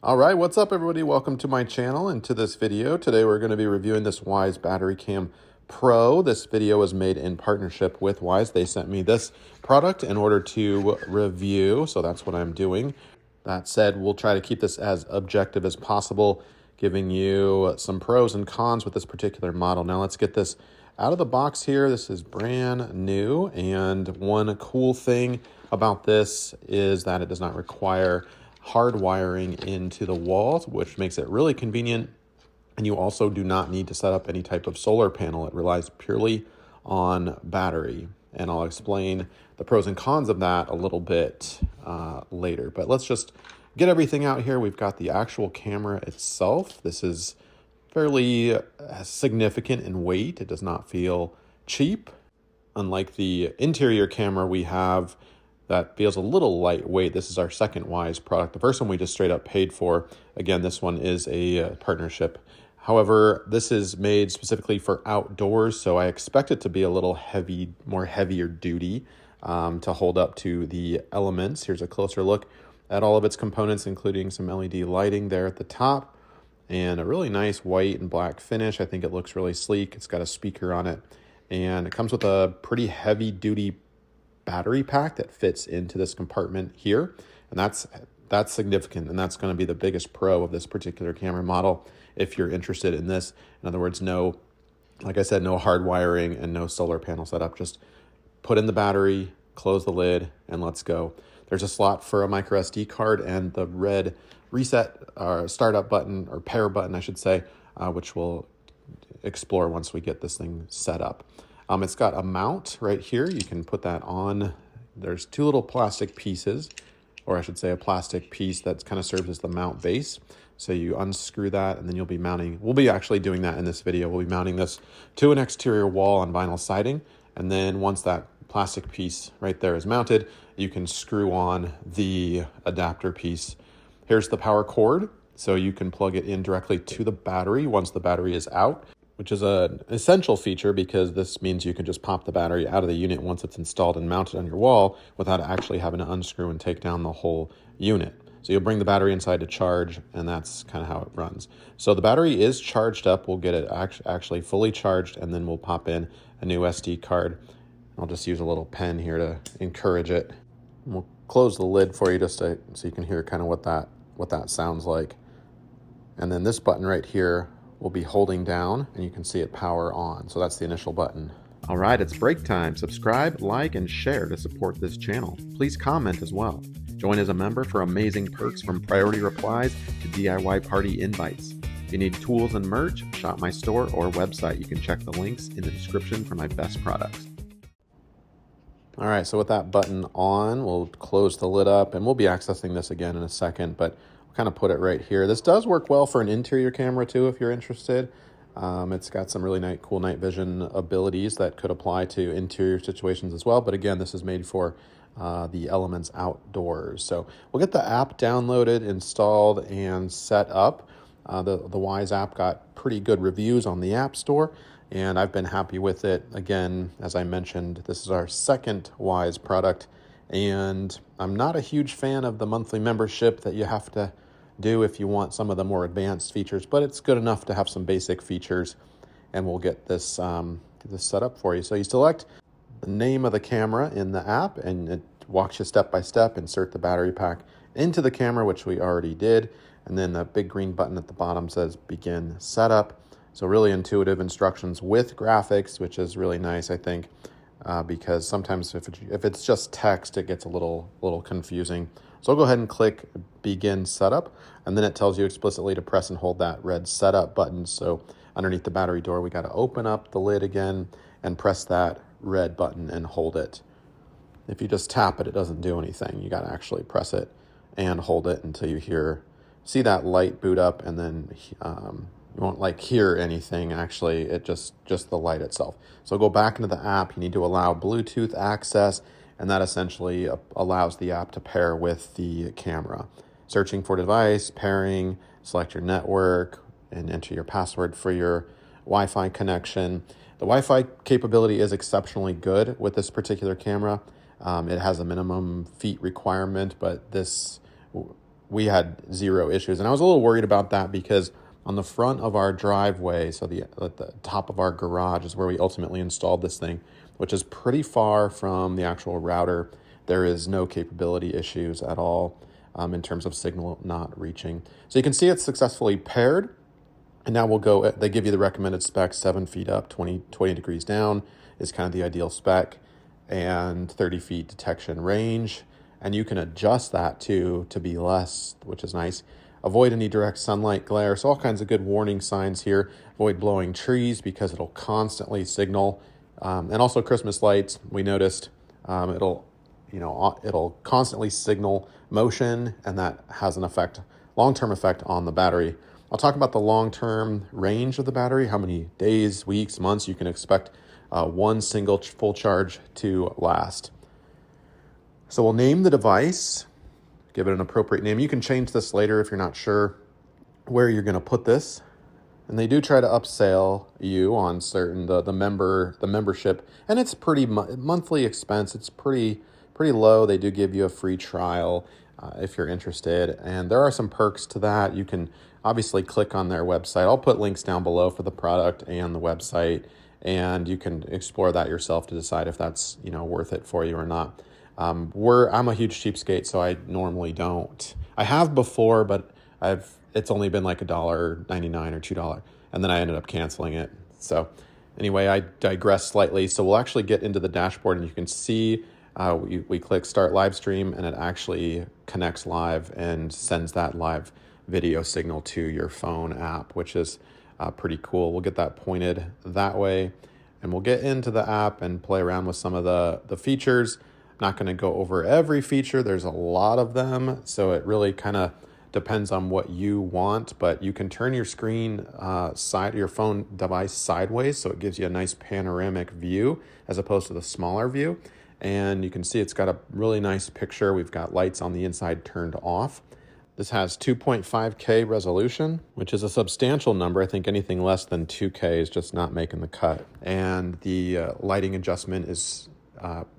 All right, what's up everybody? Welcome to my channel and to this video. Today we're going to be reviewing this Wyze Battery Cam Pro. This video was made in partnership with Wyze. They sent me this product in order to review, so that's what I'm doing. That said, we'll try to keep this as objective as possible, giving you some pros and cons with this particular model. Now let's get this out of the box here. This is brand new, and one cool thing about this is that it does not require hard wiring into the walls, which makes it really convenient. And you also do not need to set up any type of solar panel. It relies purely on battery. And I'll explain the pros and cons of that a little bit later. But let's just get everything out here. We've got the actual camera itself. This is fairly significant in weight. It does not feel cheap. Unlike the interior camera we have, that feels a little lightweight. This is our second Wyze product. The first one we just straight up paid for. Again, this one is a partnership. However, this is made specifically for outdoors, so I expect it to be a little heavy, more heavier duty to hold up to the elements. Here's a closer look at all of its components, including some LED lighting there at the top and a really nice white and black finish. I think it looks really sleek. It's got a speaker on it, and it comes with a pretty heavy duty battery pack that fits into this compartment here, and that's significant, and that's going to be the biggest pro of this particular camera model if you're interested in this. In other words, no, like I said, no hard wiring and no solar panel setup. Just put in the battery, close the lid, and let's go. There's a slot for a micro SD card and the red reset or startup button, or pair button I should say, which we'll explore once we get this thing set up. It's got a mount right here. You can put that on. There's two little plastic pieces, or I should say a plastic piece that kind of serves as the mount base. So you unscrew that, and then you'll be mounting. We'll be actually doing that in this video. We'll be mounting this to an exterior wall on vinyl siding. And then once that plastic piece right there is mounted, you can screw on the adapter piece. Here's the power cord. So you can plug it in directly to the battery once the battery is out, which is an essential feature because this means you can just pop the battery out of the unit once it's installed and mounted on your wall without actually having to unscrew and take down the whole unit. So you'll bring the battery inside to charge, and that's kind of how it runs. So the battery is charged up. We'll get it actually fully charged, and then we'll pop in a new SD card. I'll just use a little pen here to encourage it. We'll close the lid for you just so you can hear kind of what that sounds like. And then this button right here will be holding down, and you can see it power on. So that's the initial button. All right, it's break time. Subscribe, like, and share to support this channel. Please comment as well. Join as a member for amazing perks from priority replies to DIY party invites. If you need tools and merch, shop my store or website. You can check the links in the description for my best products. All right, so with that button on, we'll close the lid up, and we'll be accessing this again in a second, but kind of put it right here. This does work well for an interior camera too, if you're interested. It's got some really cool night vision abilities that could apply to interior situations as well. But again, this is made for the elements outdoors. So we'll get the app downloaded, installed, and set up. The Wyze app got pretty good reviews on the App Store, and I've been happy with it. Again, as I mentioned, this is our second Wyze product, and I'm not a huge fan of the monthly membership that you have to do if you want some of the more advanced features, but it's good enough to have some basic features, and we'll get this set up for you. So you select the name of the camera in the app, and it walks you step by step. Insert the battery pack into the camera, which we already did, and then the big green button at the bottom says begin setup. So really intuitive instructions with graphics, which is really nice, I think, because sometimes if it's just text, it gets a little confusing. So I'll go ahead and click begin setup, and then it tells you explicitly to press and hold that red setup button. So underneath the battery door, we got to open up the lid again and press that red button and hold it. If you just tap it, it doesn't do anything. You got to actually press it and hold it until you see that light boot up, and then you won't hear anything. Actually, it just the light itself. So go back into the app. You need to allow Bluetooth access, and that essentially allows the app to pair with the camera. Searching for device, pairing, select your network, and enter your password for your Wi-Fi connection. The Wi-Fi capability is exceptionally good with this particular camera. It has a minimum feet requirement, but this we had zero issues. And I was a little worried about that because on the front of our driveway, so at the top of our garage is where we ultimately installed this thing, which is pretty far from the actual router. There is no capability issues at all in terms of signal not reaching. So you can see it's successfully paired. And now we'll go, they give you the recommended spec, 7 feet up, 20 degrees down is kind of the ideal spec, and 30 feet detection range. And you can adjust that to be less, which is nice. Avoid any direct sunlight glare. So all kinds of good warning signs here. Avoid blowing trees because it'll constantly signal. And also Christmas lights, we noticed it'll constantly signal motion, and that has an effect, long-term effect on the battery. I'll talk about the long-term range of the battery, how many days, weeks, months you can expect one single full charge to last. So we'll name the device, give it an appropriate name. You can change this later if you're not sure where you're going to put this. And they do try to upsell you on certain the membership, and it's pretty monthly expense. It's pretty low. They do give you a free trial if you're interested, and there are some perks to that. You can obviously click on their website. I'll put links down below for the product and the website, and you can explore that yourself to decide if that's worth it for you or not. I'm a huge cheapskate, so I normally don't. I have before, but it's only been like $1.99 or $2, and then I ended up canceling it. So anyway, I digress slightly. So we'll actually get into the dashboard, and you can see we click Start Live Stream, and it actually connects live and sends that live video signal to your phone app, which is pretty cool. We'll get that pointed that way, and we'll get into the app and play around with some of the features. I'm not going to go over every feature. There's a lot of them, so it really kind of depends on what you want, but you can turn your screen your phone device sideways, so it gives you a nice panoramic view as opposed to the smaller view. And you can see it's got a really nice picture. We've got lights on the inside turned off. This has 2.5K resolution, which is a substantial number. I think anything less than 2K is just not making the cut. And the lighting adjustment is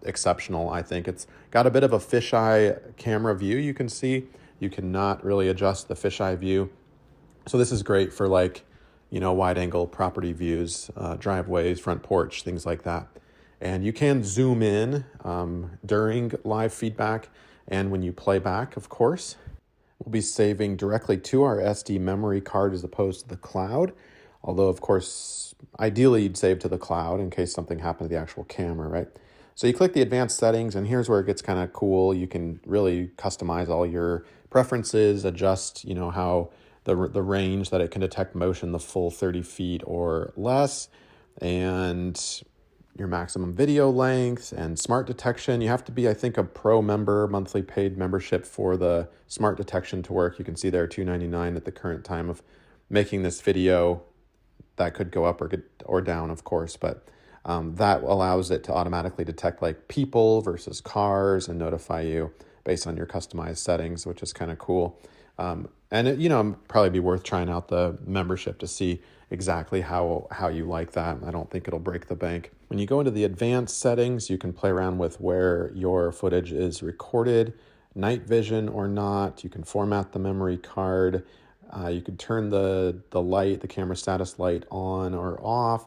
exceptional. I think it's got a bit of a fisheye camera view. You can see you cannot really adjust the fisheye view. So this is great for wide angle property views, driveways, front porch, things like that. And you can zoom in during live feedback and when you play back, of course. We'll be saving directly to our SD memory card as opposed to the cloud. Although, of course, ideally you'd save to the cloud in case something happened to the actual camera, right? So you click the advanced settings, and here's where it gets kind of cool. You can really customize all your preferences, adjust, how the range that it can detect motion, the full 30 feet or less, and your maximum video length and smart detection. You have to be, I think, a pro member, monthly paid membership for the smart detection to work. You can see there $2.99 at the current time of making this video. That could go up or down, of course, but that allows it to automatically detect people versus cars and notify you based on your customized settings, which is kind of cool. And it, probably be worth trying out the membership to see exactly how you like that. I don't think it'll break the bank. When you go into the advanced settings, you can play around with where your footage is recorded, night vision or not. You can format the memory card. You could turn the light, the camera status light on or off.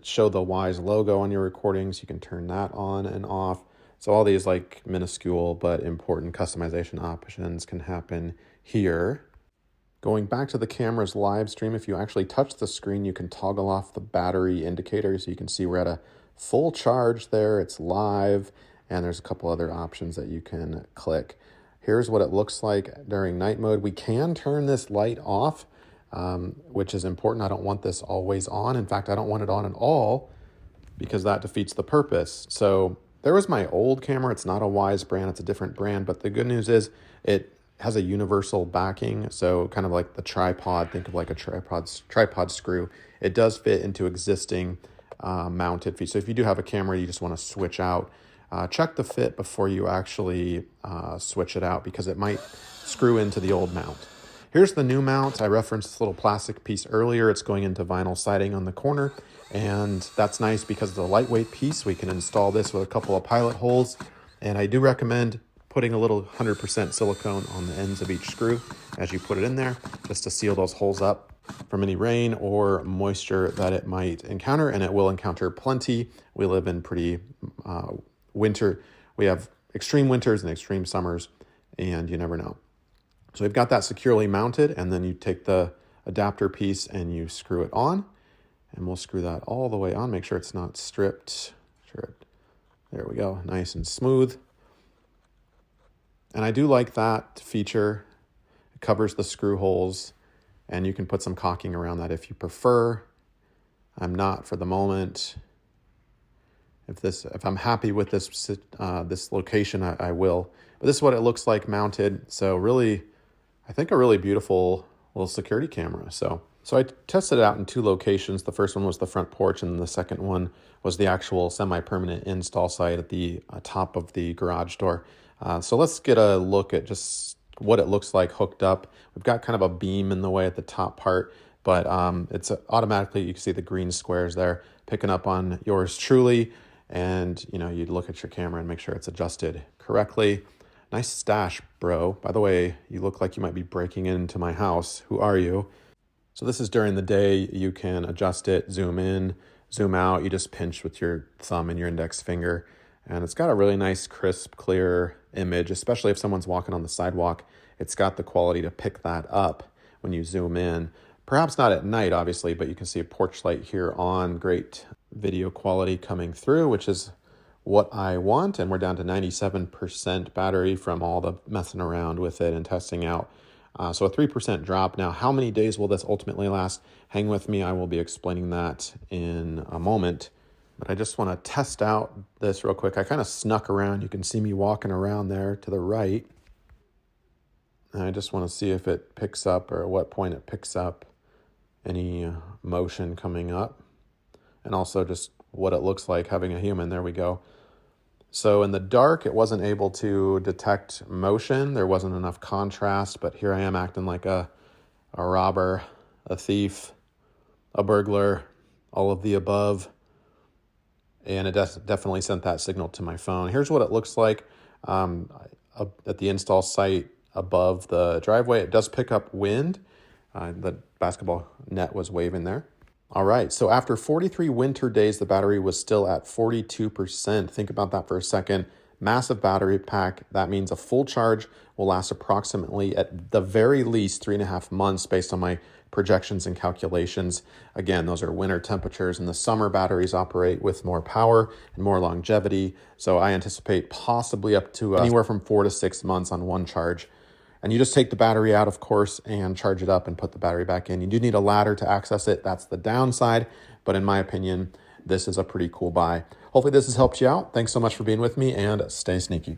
Show the Wyze logo on your recordings. You can turn that on and off. So all these minuscule but important customization options can happen here. Going back to the camera's live stream, if you actually touch the screen, you can toggle off the battery indicator so you can see we're at a full charge there. It's live, and there's a couple other options that you can click. Here's what it looks like during night mode. We can turn this light off, which is important. I don't want this always on. In fact, I don't want it on at all because that defeats the purpose. So there was my old camera. It's not a Wyze brand. It's a different brand. But the good news is it has a universal backing. So kind of like the tripod, think of like a tripod screw. It does fit into existing mounted feet. So if you do have a camera you just want to switch out, check the fit before you actually switch it out because it might screw into the old mount. Here's the new mount. I referenced this little plastic piece earlier. It's going into vinyl siding on the corner, and that's nice because it's a lightweight piece. We can install this with a couple of pilot holes, and I do recommend putting a little 100% silicone on the ends of each screw as you put it in there, just to seal those holes up from any rain or moisture that it might encounter, and it will encounter plenty. We live in pretty winter. We have extreme winters and extreme summers, and you never know. So we've got that securely mounted, and then you take the adapter piece and you screw it on, and we'll screw that all the way on. Make sure it's not stripped. There we go, nice and smooth. And I do like that feature. It covers the screw holes, and you can put some caulking around that if you prefer. I'm not for the moment. If I'm happy with this location, I will. But this is what it looks like mounted. So really, I think a really beautiful little security camera. So I tested it out in 2 locations. The first one was the front porch, and the second one was the actual semi-permanent install site at the top of the garage door. So let's get a look at just what it looks like hooked up. We've got kind of a beam in the way at the top part, but it's automatically, you can see the green squares there, picking up on yours truly. And you'd look at your camera and make sure it's adjusted correctly. Nice stash, bro. By the way, you look like you might be breaking into my house. Who are you? So this is during the day. You can adjust it, zoom in, zoom out. You just pinch with your thumb and your index finger. And it's got a really nice, crisp, clear image, especially if someone's walking on the sidewalk. It's got the quality to pick that up when you zoom in. Perhaps not at night, obviously, but you can see a porch light here on. Great video quality coming through, which is what I want. And we're down to 97% battery from all the messing around with it and testing out. So a 3% drop. Now, how many days will this ultimately last? Hang with me. I will be explaining that in a moment. But I just want to test out this real quick. I kind of snuck around. You can see me walking around there to the right. And I just want to see if it picks up, or at what point it picks up any motion coming up. And also just what it looks like having a human. There we go. So in the dark, it wasn't able to detect motion. There wasn't enough contrast, but here I am acting like a robber, a thief, a burglar, all of the above. And it definitely sent that signal to my phone. Here's what it looks like at the install site above the driveway. It does pick up wind. The basketball net was waving there. All right, so after 43 winter days, the battery was still at 42%. Think about that for a second. Massive battery pack. That means a full charge will last approximately, at the very least, 3.5 months based on my projections and calculations. Again, those are winter temperatures. In the summer, batteries operate with more power and more longevity. So I anticipate possibly up to anywhere from 4 to 6 months on one charge. And you just take the battery out, of course, and charge it up and put the battery back in. You do need a ladder to access it. That's the downside. But in my opinion, this is a pretty cool buy. Hopefully this has helped you out. Thanks so much for being with me, and stay sneaky.